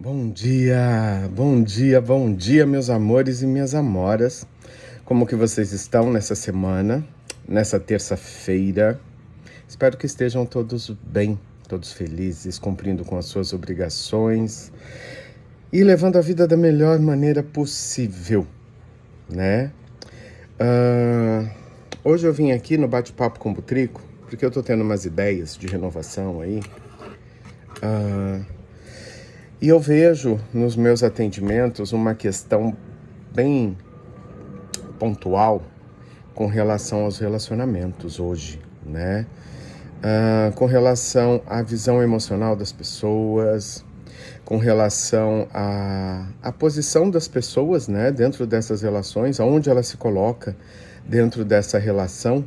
Bom dia, bom dia, meus amores e minhas amoras. Como que vocês estão nessa semana, nessa terça-feira? Espero que estejam todos bem, todos felizes, cumprindo com as suas obrigações e levando a vida da melhor maneira possível, né? Hoje eu vim aqui no Bate-Papo com o Butrico, porque eu tô tendo umas ideias de renovação aí. E eu vejo nos meus atendimentos uma questão bem pontual com relação aos relacionamentos hoje, né? Com relação à visão emocional das pessoas, com relação à posição das pessoas, né, dentro dessas relações, aonde ela se coloca dentro dessa relação.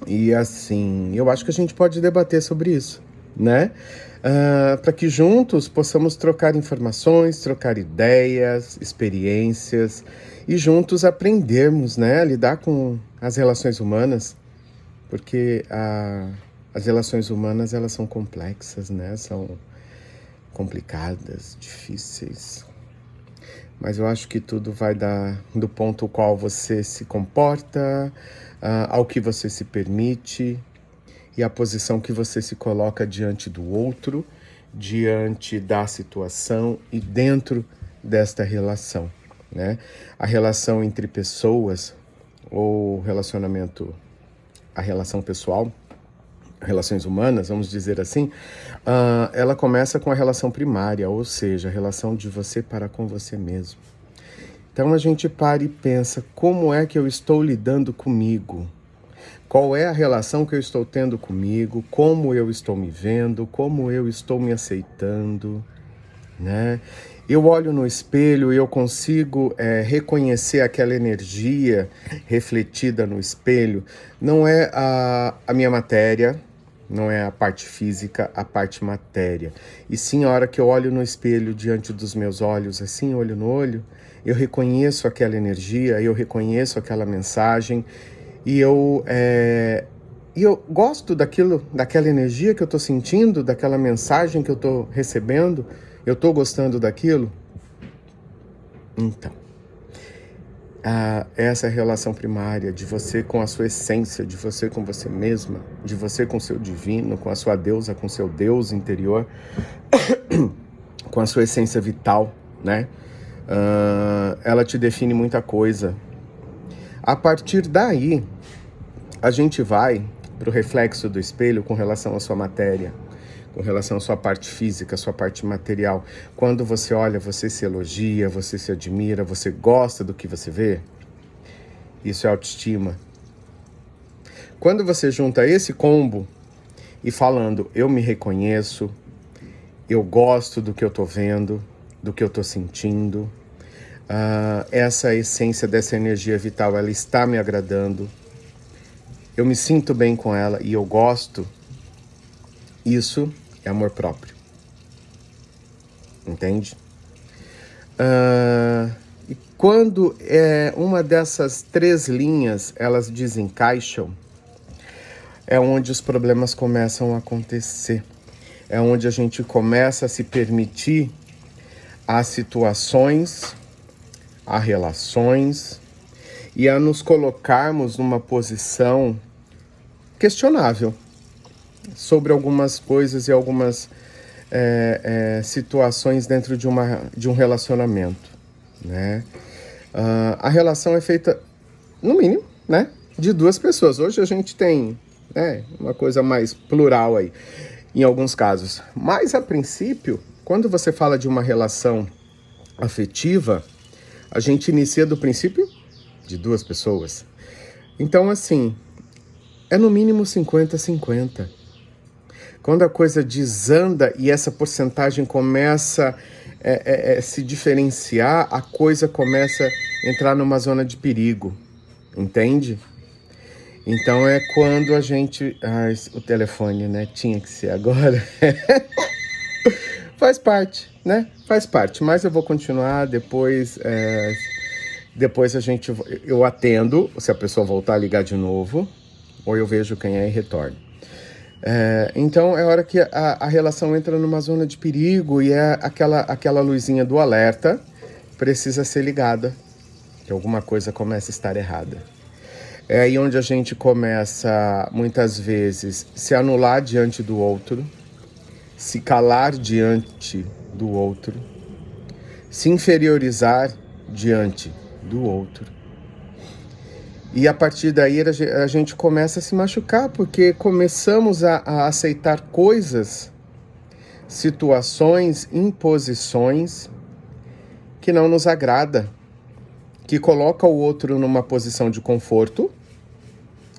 E assim, eu acho que a gente pode debater sobre isso, né? Para que juntos possamos trocar informações, trocar ideias, experiências e juntos aprendermos, né, a lidar com as relações humanas, porque as relações humanas elas são complexas, né? São complicadas, difíceis. Mas eu acho que tudo vai do ponto ao qual você se comporta, ao que você se permite e a posição que você se coloca diante do outro, diante da situação e dentro desta relação, né? A relação entre pessoas ou relacionamento, a relação pessoal, relações humanas, vamos dizer assim, ela começa com a relação primária, ou seja, a relação de você para com você mesmo. Então a gente para e pensa, como é que eu estou lidando comigo? Qual é a relação que eu estou tendo comigo? Como eu estou me vendo? Como eu estou me aceitando? Né? Eu olho no espelho e eu consigo reconhecer aquela energia refletida no espelho. Não é a minha matéria, não é a parte física, a parte matéria. E sim, a hora que eu olho no espelho diante dos meus olhos, assim, olho no olho, eu reconheço aquela energia, eu reconheço aquela mensagem e eu gosto daquela energia que eu estou sentindo, daquela mensagem que eu estou recebendo. Eu estou gostando daquilo? Então, essa é a relação primária de você com a sua essência, de você com você mesma, de você com o seu divino, com a sua deusa, com o seu Deus interior, com a sua essência vital, né? Ela te define muita coisa. A partir daí, a gente vai para o reflexo do espelho com relação à sua matéria, com relação à sua parte física, à sua parte material. Quando você olha, você se elogia, você se admira, você gosta do que você vê. Isso é autoestima. Quando você junta esse combo e falando, eu me reconheço, eu gosto do que eu estou vendo, do que eu estou sentindo, essa essência dessa energia vital, ela está me agradando, eu me sinto bem com ela e eu gosto, isso é amor próprio. Entende? E quando uma dessas três linhas elas desencaixam, é onde os problemas começam a acontecer. É onde a gente começa a se permitir a situações, a relações e a nos colocarmos numa posição questionável sobre algumas coisas e algumas situações dentro de um relacionamento, né? A relação é feita, no mínimo, né, de duas pessoas. Hoje a gente tem uma coisa mais plural aí, em alguns casos. Mas, a princípio, quando você fala de uma relação afetiva, a gente inicia do princípio de duas pessoas. Então, assim, é no mínimo 50-50. Quando a coisa desanda e essa porcentagem começa a se diferenciar, a coisa começa a entrar numa zona de perigo, entende? Então é quando a gente... o telefone, né? Tinha que ser agora. Faz parte, né? Faz parte, mas eu vou continuar depois... Depois eu atendo, se a pessoa voltar a ligar de novo, ou eu vejo quem é e retorno. Então é hora que a relação entra numa zona de perigo e é aquela luzinha do alerta precisa ser ligada, que alguma coisa começa a estar errada. É aí onde a gente começa, muitas vezes, se anular diante do outro, se calar diante do outro, se inferiorizar diante do outro. E a partir daí a gente começa a se machucar, porque começamos a aceitar coisas, situações, imposições que não nos agrada, que coloca o outro numa posição de conforto,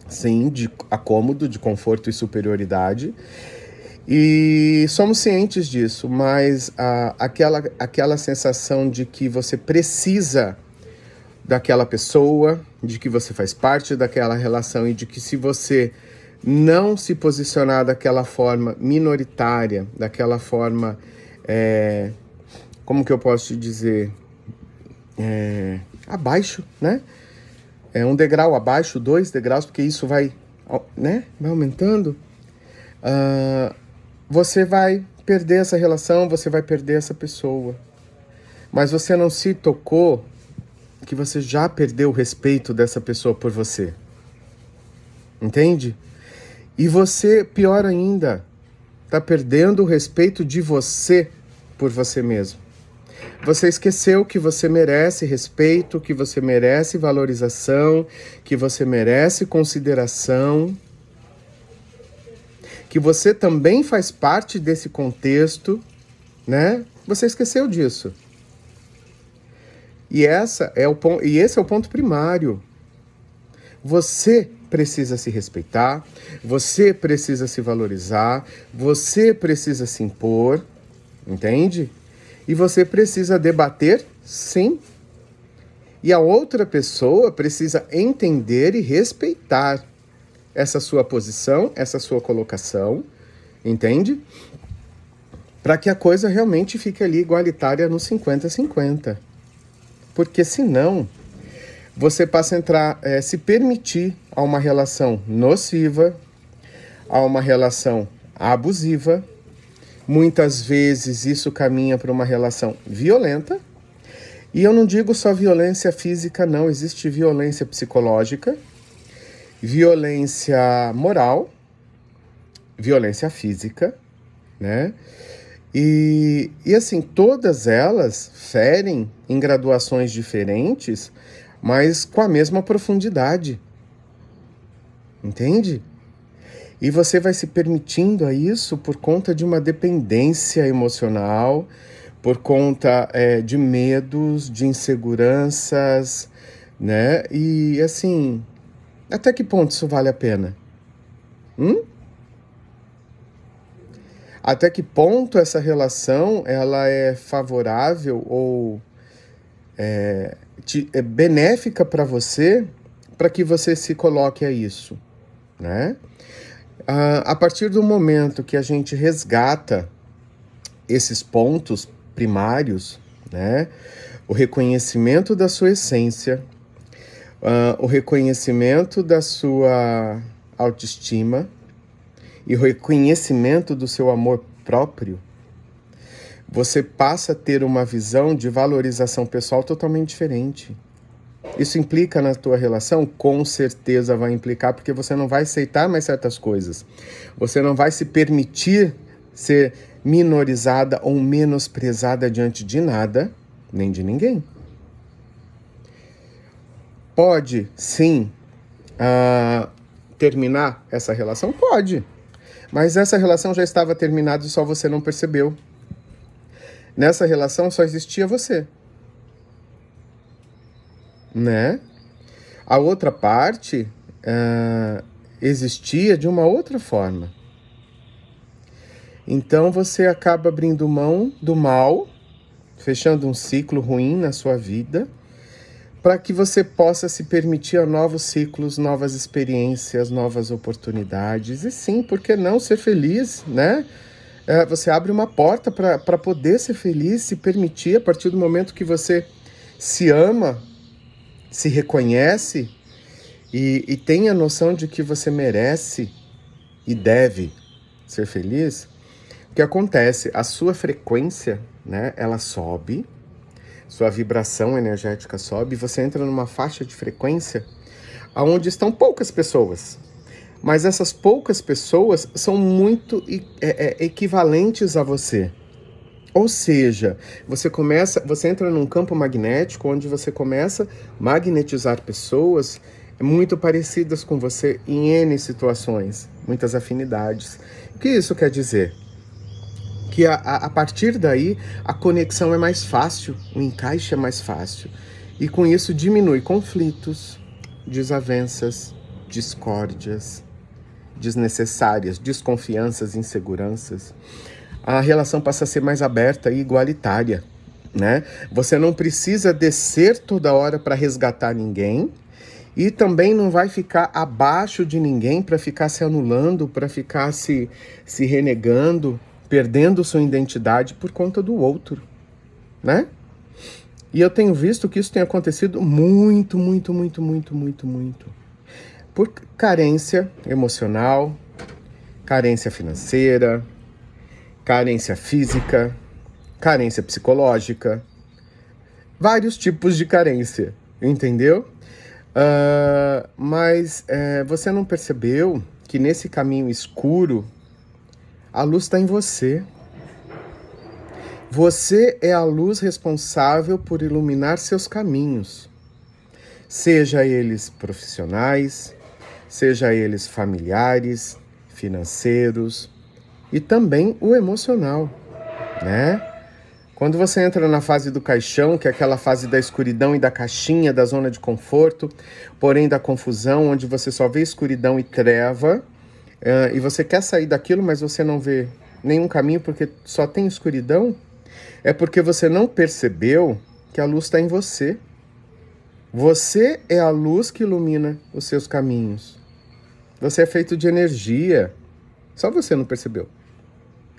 sim, de acômodo, de conforto e superioridade. E somos cientes disso, mas aquela sensação de que você precisa daquela pessoa, de que você faz parte daquela relação e de que se você não se posicionar daquela forma minoritária, daquela forma, como que eu posso te dizer, abaixo, né? Um degrau abaixo, 2 degraus, porque isso vai, né? Vai aumentando. Você vai perder essa relação, você vai perder essa pessoa. Mas você não se tocou que você já perdeu o respeito dessa pessoa por você. Entende? E você, pior ainda, está perdendo o respeito de você por você mesmo. Você esqueceu que você merece respeito, que você merece valorização, que você merece consideração, que você também faz parte desse contexto, né? Você esqueceu disso. E esse é o ponto primário. Você precisa se respeitar, você precisa se valorizar, você precisa se impor, entende? E você precisa debater, sim. E a outra pessoa precisa entender e respeitar essa sua posição, essa sua colocação, entende? Para que a coisa realmente fique ali igualitária no 50-50. Porque senão você passa a entrar, se permitir a uma relação nociva, a uma relação abusiva. Muitas vezes isso caminha para uma relação violenta. E eu não digo só violência física, não. Existe violência psicológica, violência moral, violência física, né? E assim, todas elas ferem em graduações diferentes, mas com a mesma profundidade. Entende? E você vai se permitindo a isso por conta de uma dependência emocional, por conta de medos, de inseguranças, né? E assim, até que ponto isso vale a pena? Até que ponto essa relação ela é favorável ou é benéfica para você, para que você se coloque a isso, né? A partir do momento que a gente resgata esses pontos primários, né? O reconhecimento da sua essência, o reconhecimento da sua autoestima e o reconhecimento do seu amor próprio, você passa a ter uma visão de valorização pessoal totalmente diferente. Isso implica na tua relação? Com certeza vai implicar, porque você não vai aceitar mais certas coisas. Você não vai se permitir ser minorizada ou menosprezada diante de nada, nem de ninguém. Pode, sim, terminar essa relação? Pode. Mas essa relação já estava terminada e só você não percebeu. Nessa relação só existia você, né? A outra parte existia de uma outra forma. Então você acaba abrindo mão do mal, fechando um ciclo ruim na sua vida, para que você possa se permitir a novos ciclos, novas experiências, novas oportunidades. E sim, por que não ser feliz, né? Você abre uma porta para poder ser feliz, se permitir, a partir do momento que você se ama, se reconhece e tem a noção de que você merece e deve ser feliz, o que acontece? A sua frequência, né, ela sobe, sua vibração energética sobe, e você entra numa faixa de frequência onde estão poucas pessoas. Mas essas poucas pessoas são muito equivalentes a você. Ou seja, você entra num campo magnético onde você começa a magnetizar pessoas muito parecidas com você em N situações, muitas afinidades. O que isso quer dizer? Que a partir daí a conexão é mais fácil, o encaixe é mais fácil. E com isso diminui conflitos, desavenças, discórdias desnecessárias, desconfianças, inseguranças. A relação passa a ser mais aberta e igualitária, né? Você não precisa descer toda hora para resgatar ninguém e também não vai ficar abaixo de ninguém para ficar se anulando, para ficar se renegando, perdendo sua identidade por conta do outro, né? E eu tenho visto que isso tem acontecido muito, muito, muito, muito, muito, muito. Por carência emocional, carência financeira, carência física, carência psicológica, vários tipos de carência, entendeu? Mas você não percebeu que nesse caminho escuro, a luz está em você. Você é a luz responsável por iluminar seus caminhos, seja eles profissionais, seja eles familiares, financeiros e também o emocional, né? Quando você entra na fase do caixão, que é aquela fase da escuridão e da caixinha, da zona de conforto, porém da confusão, onde você só vê escuridão e treva, e você quer sair daquilo, mas você não vê nenhum caminho porque só tem escuridão, é porque você não percebeu que a luz está em você. Você é a luz que ilumina os seus caminhos. Você é feito de energia. Só você não percebeu.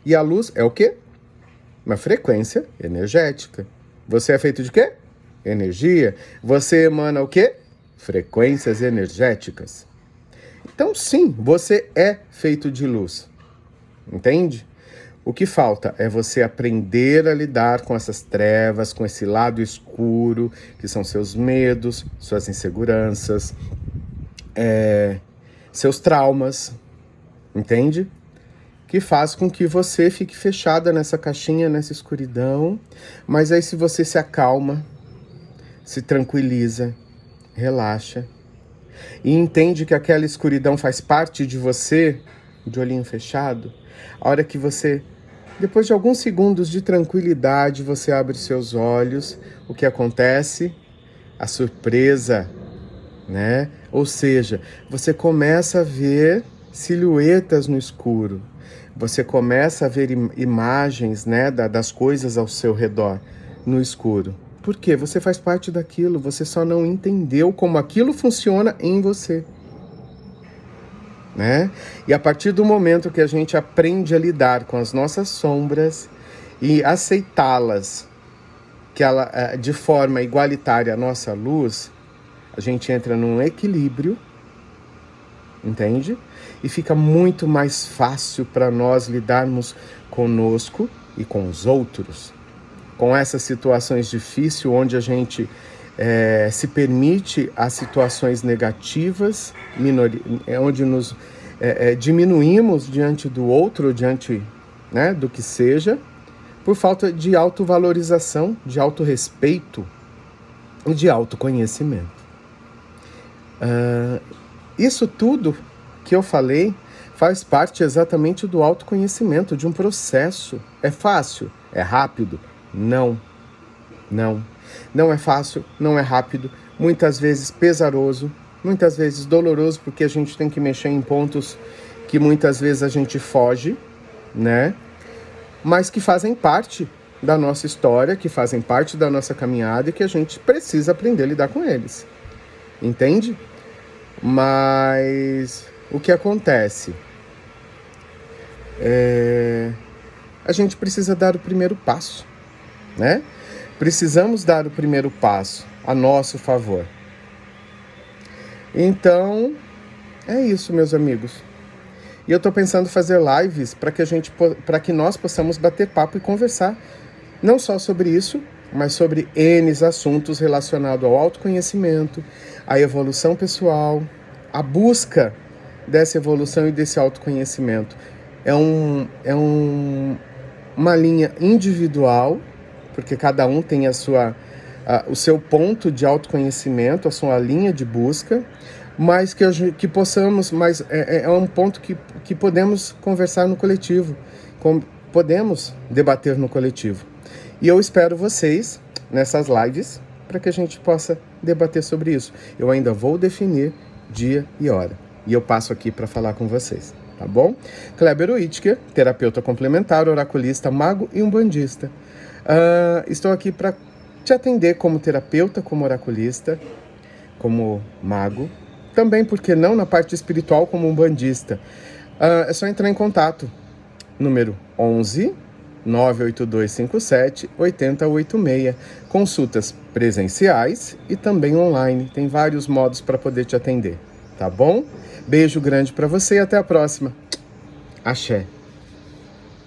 E a luz é o quê? Uma frequência energética. Você é feito de quê? Energia. Você emana o quê? Frequências energéticas. Então, sim, você é feito de luz. Entende? O que falta é você aprender a lidar com essas trevas, com esse lado escuro, que são seus medos, suas inseguranças, seus traumas, entende? Que faz com que você fique fechada nessa caixinha, nessa escuridão, mas aí se você se acalma, se tranquiliza, relaxa e entende que aquela escuridão faz parte de você, de olhinho fechado, a hora que você, depois de alguns segundos de tranquilidade, você abre seus olhos, o que acontece? A surpresa, né? Ou seja, você começa a ver silhuetas no escuro. Você começa a ver imagens, né, das coisas ao seu redor no escuro. Por quê? Você faz parte daquilo, você só não entendeu como aquilo funciona em você, né? E a partir do momento que a gente aprende a lidar com as nossas sombras e aceitá-las, que ela de forma igualitária à nossa luz, a gente entra num equilíbrio, entende? E fica muito mais fácil para nós lidarmos conosco e com os outros, com essas situações difíceis, onde a gente se permite as situações negativas, onde nos diminuímos diante do outro, diante, né, do que seja, por falta de autovalorização, de autorrespeito e de autoconhecimento. Isso tudo que eu falei faz parte exatamente do autoconhecimento, de um processo. É fácil? É rápido? Não. Não é fácil, não é rápido, muitas vezes pesaroso, muitas vezes doloroso, porque a gente tem que mexer em pontos que muitas vezes a gente foge, né? Mas que fazem parte da nossa história, que fazem parte da nossa caminhada e que a gente precisa aprender a lidar com eles. Entende? Mas o que acontece? A gente precisa dar o primeiro passo, né? Precisamos dar o primeiro passo a nosso favor. Então, é isso, meus amigos. E eu estou pensando fazer lives para que nós possamos bater papo e conversar, não só sobre isso, mas sobre N assuntos relacionados ao autoconhecimento, à evolução pessoal, a busca dessa evolução e desse autoconhecimento. Uma linha individual, porque cada um tem o seu ponto de autoconhecimento, a sua linha de busca, mas que possamos, mas é um ponto que podemos conversar no coletivo, podemos debater no coletivo. E eu espero vocês nessas lives para que a gente possa debater sobre isso. Eu ainda vou definir dia e hora. E eu passo aqui para falar com vocês, tá bom? Kleber Whittaker, terapeuta complementar, oraculista, mago e umbandista. Estou aqui para te atender como terapeuta, como oraculista, como mago. Também, porque não, na parte espiritual, como umbandista. É só entrar em contato. Número 11 98257 8086. Consultas presenciais e também online. Tem vários modos para poder te atender, tá bom? Beijo grande para você e até a próxima. Axé.